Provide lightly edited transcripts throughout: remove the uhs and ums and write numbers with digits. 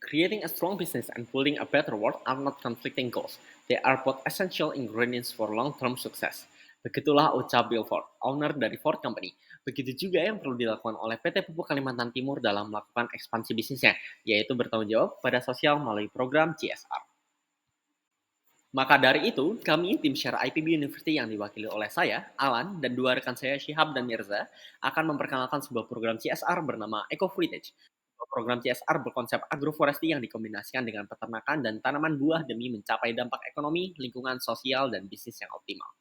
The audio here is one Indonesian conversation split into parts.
Creating a strong business and building a better world are not conflicting goals. They are both essential ingredients for long-term success. Begitulah ucap Bill Ford, owner dari Ford Company. Begitu juga yang perlu dilakukan oleh PT Pupuk Kalimantan Timur dalam melakukan ekspansi bisnisnya, yaitu bertanggung jawab pada sosial melalui program CSR. Maka dari itu, kami tim Share IPB University yang diwakili oleh saya, Alan, dan dua rekan saya, Shihab dan Mirza, akan memperkenalkan sebuah program CSR bernama Eco Footage. Program CSR berkonsep agroforestry yang dikombinasikan dengan peternakan dan tanaman buah demi mencapai dampak ekonomi, lingkungan, sosial, dan bisnis yang optimal.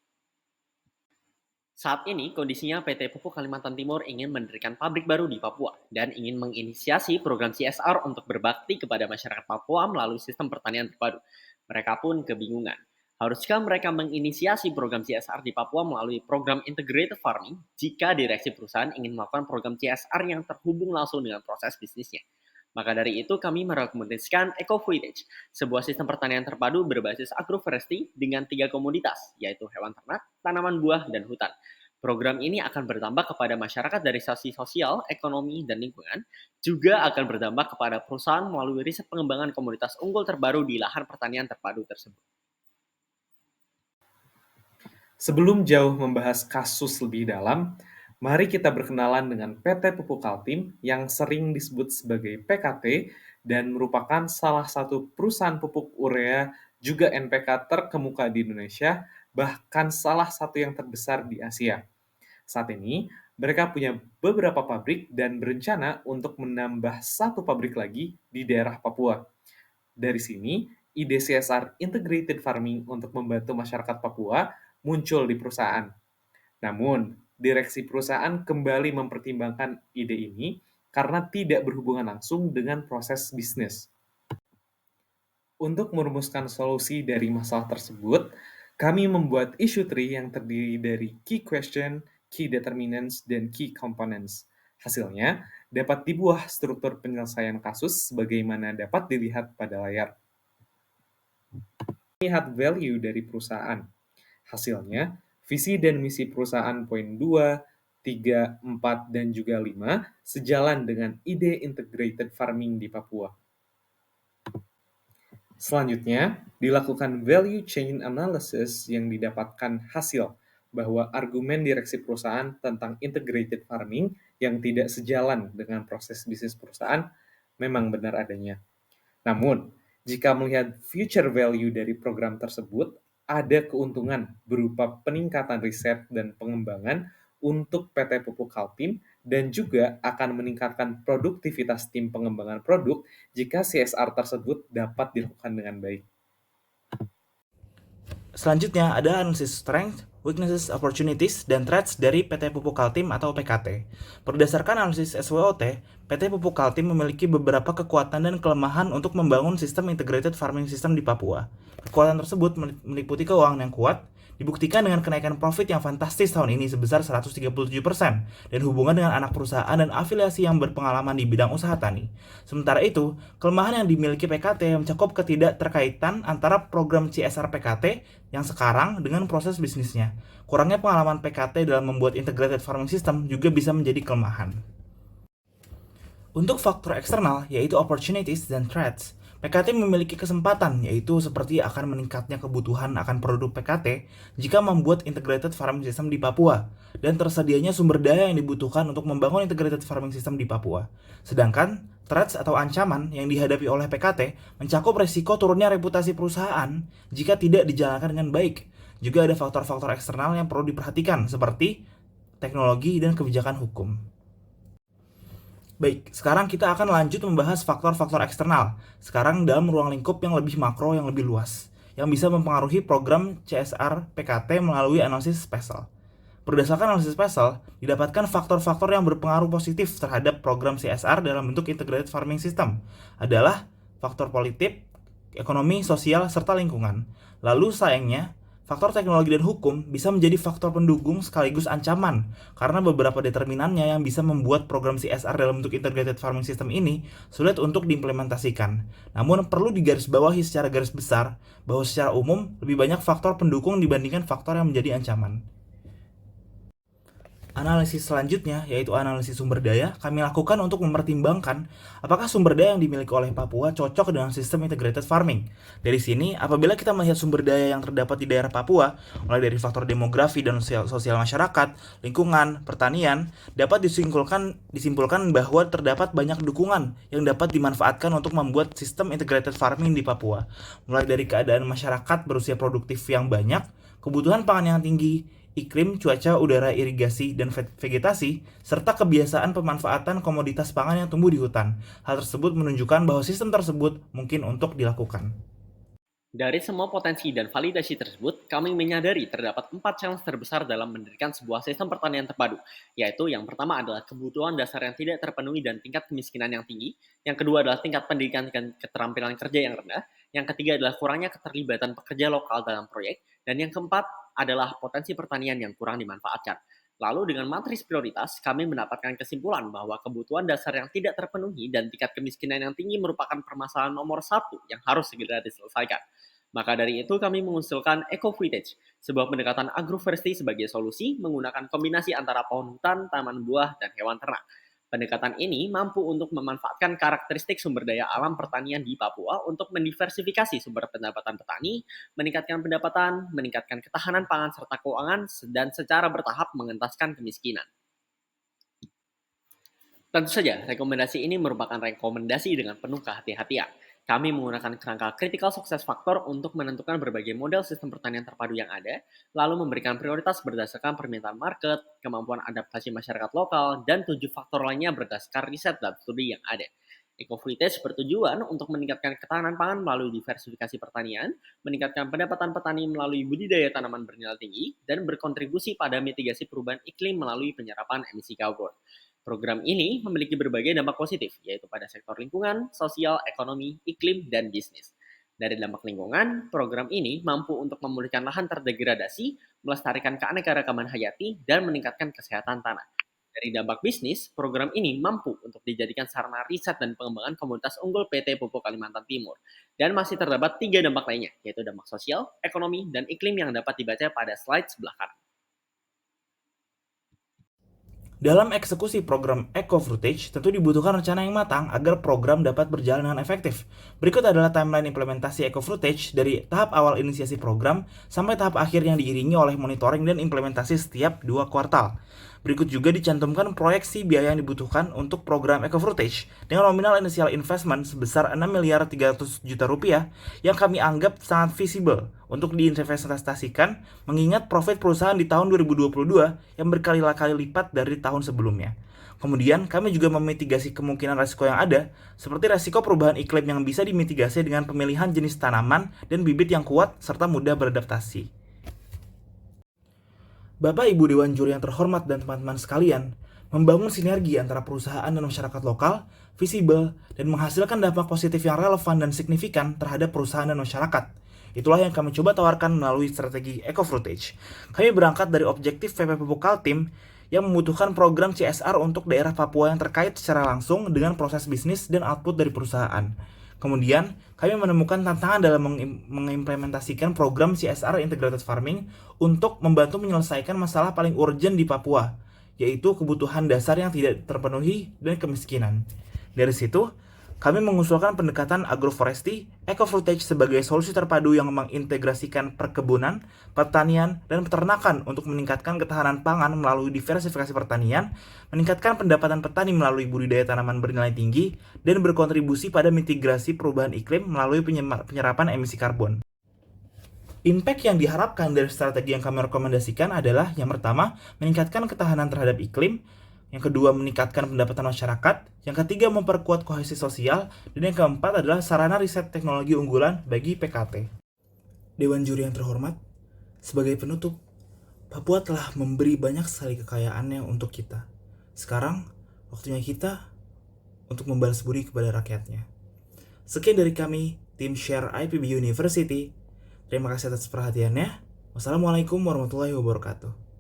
Saat ini, kondisinya PT Pupuk Kalimantan Timur ingin mendirikan pabrik baru di Papua dan ingin menginisiasi program CSR untuk berbakti kepada masyarakat Papua melalui sistem pertanian terpadu. Mereka pun kebingungan. Haruskah mereka menginisiasi program CSR di Papua melalui program integrated farming jika direksi perusahaan ingin melakukan program CSR yang terhubung langsung dengan proses bisnisnya? Maka dari itu kami merekomendasikan Eco Footage, sebuah sistem pertanian terpadu berbasis agroforestry dengan 3 komoditas, yaitu hewan ternak, tanaman buah, dan hutan. Program ini akan berdampak kepada masyarakat dari sisi sosial, ekonomi, dan lingkungan, juga akan berdampak kepada perusahaan melalui riset pengembangan komoditas unggul terbaru di lahan pertanian terpadu tersebut. Sebelum jauh membahas kasus lebih dalam, mari kita berkenalan dengan PT Pupuk Kaltim yang sering disebut sebagai PKT dan merupakan salah satu perusahaan pupuk urea juga NPK terkemuka di Indonesia, bahkan salah satu yang terbesar di Asia. Saat ini, mereka punya beberapa pabrik dan berencana untuk menambah satu pabrik lagi di daerah Papua. Dari sini, ide CSR Integrated Farming untuk membantu masyarakat Papua muncul di perusahaan. Namun, direksi perusahaan kembali mempertimbangkan ide ini karena tidak berhubungan langsung dengan proses bisnis. Untuk merumuskan solusi dari masalah tersebut, kami membuat issue tree yang terdiri dari key question, key determinants, dan key components. Hasilnya dapat dibuah struktur penyelesaian kasus sebagaimana dapat dilihat pada layar. Lihat value dari perusahaan. Hasilnya, visi dan misi perusahaan poin 2, 3, 4, dan juga 5 sejalan dengan ide integrated farming di Papua. Selanjutnya, dilakukan value chain analysis yang didapatkan hasil bahwa argumen direksi perusahaan tentang integrated farming yang tidak sejalan dengan proses bisnis perusahaan memang benar adanya. Namun, jika melihat future value dari program tersebut, ada keuntungan berupa peningkatan riset dan pengembangan untuk PT Pupuk Kaltim dan juga akan meningkatkan produktivitas tim pengembangan produk jika CSR tersebut dapat dilakukan dengan baik. Selanjutnya ada analisis strength, weaknesses, opportunities, dan threats dari PT Pupuk Kaltim atau PKT. Berdasarkan analisis SWOT, PT Pupuk Kaltim memiliki beberapa kekuatan dan kelemahan untuk membangun sistem integrated farming system di Papua. Kekuatan tersebut meliputi keuangan yang kuat, dibuktikan dengan kenaikan profit yang fantastis tahun ini sebesar 137%, dan hubungan dengan anak perusahaan dan afiliasi yang berpengalaman di bidang usaha tani. Sementara itu, kelemahan yang dimiliki PKT mencakup ketidakterkaitan antara program CSR PKT yang sekarang dengan proses bisnisnya. Kurangnya pengalaman PKT dalam membuat integrated farming system juga bisa menjadi kelemahan. Untuk faktor eksternal, yaitu opportunities dan threats, PKT memiliki kesempatan, yaitu seperti akan meningkatnya kebutuhan akan produk PKT jika membuat integrated farming system di Papua, dan tersedianya sumber daya yang dibutuhkan untuk membangun integrated farming system di Papua. Sedangkan, threats atau ancaman yang dihadapi oleh PKT mencakup resiko turunnya reputasi perusahaan jika tidak dijalankan dengan baik. Juga ada faktor-faktor eksternal yang perlu diperhatikan, seperti teknologi dan kebijakan hukum. Baik, sekarang kita akan lanjut membahas faktor-faktor eksternal. Sekarang dalam ruang lingkup yang lebih makro, yang lebih luas, yang bisa mempengaruhi program CSR PKT melalui analisis spesial. Berdasarkan analisis spesial, didapatkan faktor-faktor yang berpengaruh positif terhadap program CSR dalam bentuk integrated farming system adalah faktor politik, ekonomi, sosial, serta lingkungan. Lalu sayangnya, faktor teknologi dan hukum bisa menjadi faktor pendukung sekaligus ancaman karena beberapa determinannya yang bisa membuat program CSR dalam bentuk integrated farming system ini sulit untuk diimplementasikan. Namun perlu digarisbawahi secara garis besar bahwa secara umum lebih banyak faktor pendukung dibandingkan faktor yang menjadi ancaman. Analisis selanjutnya, yaitu analisis sumber daya, kami lakukan untuk mempertimbangkan apakah sumber daya yang dimiliki oleh Papua cocok dengan sistem integrated farming. Dari sini, apabila kita melihat sumber daya yang terdapat di daerah Papua, mulai dari faktor demografi dan sosial masyarakat, lingkungan, pertanian, dapat disimpulkan bahwa terdapat banyak dukungan yang dapat dimanfaatkan untuk membuat sistem integrated farming di Papua, mulai dari keadaan masyarakat berusia produktif yang banyak, kebutuhan pangan yang tinggi, iklim, cuaca, udara, irigasi, dan vegetasi, serta kebiasaan pemanfaatan komoditas pangan yang tumbuh di hutan. Hal tersebut menunjukkan bahwa sistem tersebut mungkin untuk dilakukan. Dari semua potensi dan validasi tersebut, kami menyadari terdapat 4 challenge terbesar dalam mendirikan sebuah sistem pertanian terpadu, yaitu yang pertama adalah kebutuhan dasar yang tidak terpenuhi dan tingkat kemiskinan yang tinggi, yang kedua adalah tingkat pendidikan dan keterampilan kerja yang rendah, yang ketiga adalah kurangnya keterlibatan pekerja lokal dalam proyek, dan yang keempat adalah potensi pertanian yang kurang dimanfaatkan. Lalu dengan matris prioritas, kami mendapatkan kesimpulan bahwa kebutuhan dasar yang tidak terpenuhi dan tingkat kemiskinan yang tinggi merupakan permasalahan nomor 1 yang harus segera diselesaikan. Maka dari itu kami mengusulkan Eco-Footage, sebuah pendekatan agroforestry sebagai solusi menggunakan kombinasi antara pohon hutan, tanaman buah, dan hewan ternak. Pendekatan ini mampu untuk memanfaatkan karakteristik sumber daya alam pertanian di Papua untuk mendiversifikasi sumber pendapatan petani, meningkatkan pendapatan, meningkatkan ketahanan pangan serta keuangan, dan secara bertahap mengentaskan kemiskinan. Tentu saja, rekomendasi ini merupakan rekomendasi dengan penuh kehati-hatian. Kami menggunakan kerangka critical success factor untuk menentukan berbagai model sistem pertanian terpadu yang ada, lalu memberikan prioritas berdasarkan permintaan market, kemampuan adaptasi masyarakat lokal, dan 7 faktor lainnya berdasarkan riset dan studi yang ada. Eco-Footage bertujuan untuk meningkatkan ketahanan pangan melalui diversifikasi pertanian, meningkatkan pendapatan petani melalui budidaya tanaman bernilai tinggi, dan berkontribusi pada mitigasi perubahan iklim melalui penyerapan emisi karbon. Program ini memiliki berbagai dampak positif, yaitu pada sektor lingkungan, sosial, ekonomi, iklim, dan bisnis. Dari dampak lingkungan, program ini mampu untuk memulihkan lahan terdegradasi, melestarikan keanekaragaman hayati, dan meningkatkan kesehatan tanah. Dari dampak bisnis, program ini mampu untuk dijadikan sarana riset dan pengembangan komoditas unggul PT Pupuk Kalimantan Timur. Dan masih terdapat 3 dampak lainnya, yaitu dampak sosial, ekonomi, dan iklim yang dapat dibaca pada slide sebelah kanan. Dalam eksekusi program Eco-Footage, tentu dibutuhkan rencana yang matang agar program dapat berjalan dengan efektif. Berikut adalah timeline implementasi Eco-Footage dari tahap awal inisiasi program sampai tahap akhir yang diiringi oleh monitoring dan implementasi setiap 2 kuartal. Berikut juga dicantumkan proyeksi biaya yang dibutuhkan untuk program Eco-Footage dengan nominal initial investment sebesar 6.300 juta rupiah yang kami anggap sangat visible untuk diinvestasikan mengingat profit perusahaan di tahun 2022 yang berkali-kali lipat dari tahun sebelumnya. Kemudian, kami juga memitigasi kemungkinan risiko yang ada, seperti risiko perubahan iklim yang bisa dimitigasi dengan pemilihan jenis tanaman dan bibit yang kuat serta mudah beradaptasi. Bapak Ibu Dewan Juri yang terhormat dan teman-teman sekalian, membangun sinergi antara perusahaan dan masyarakat lokal, visible, dan menghasilkan dampak positif yang relevan dan signifikan terhadap perusahaan dan masyarakat. Itulah yang kami coba tawarkan melalui strategi Eco-Footage. Kami berangkat dari objektif PP Pupuk Kaltim yang membutuhkan program CSR untuk daerah Papua yang terkait secara langsung dengan proses bisnis dan output dari perusahaan. Kemudian, kami menemukan tantangan dalam mengimplementasikan program CSR Integrated Farming untuk membantu menyelesaikan masalah paling urgent di Papua, yaitu kebutuhan dasar yang tidak terpenuhi dan kemiskinan. Dari situ, kami mengusulkan pendekatan agroforestry, Eco-Footage sebagai solusi terpadu yang mengintegrasikan perkebunan, pertanian, dan peternakan untuk meningkatkan ketahanan pangan melalui diversifikasi pertanian, meningkatkan pendapatan petani melalui budidaya tanaman bernilai tinggi, dan berkontribusi pada mitigasi perubahan iklim melalui penyerapan emisi karbon. Impact yang diharapkan dari strategi yang kami rekomendasikan adalah yang pertama, meningkatkan ketahanan terhadap iklim, yang kedua meningkatkan pendapatan masyarakat, yang ketiga memperkuat kohesi sosial, dan yang keempat adalah sarana riset teknologi unggulan bagi PKT. Dewan Juri yang terhormat, sebagai penutup, Papua telah memberi banyak sekali kekayaannya untuk kita. Sekarang, waktunya kita untuk membalas budi kepada rakyatnya. Sekian dari kami, tim Share IPB University. Terima kasih atas perhatiannya. Wassalamualaikum warahmatullahi wabarakatuh.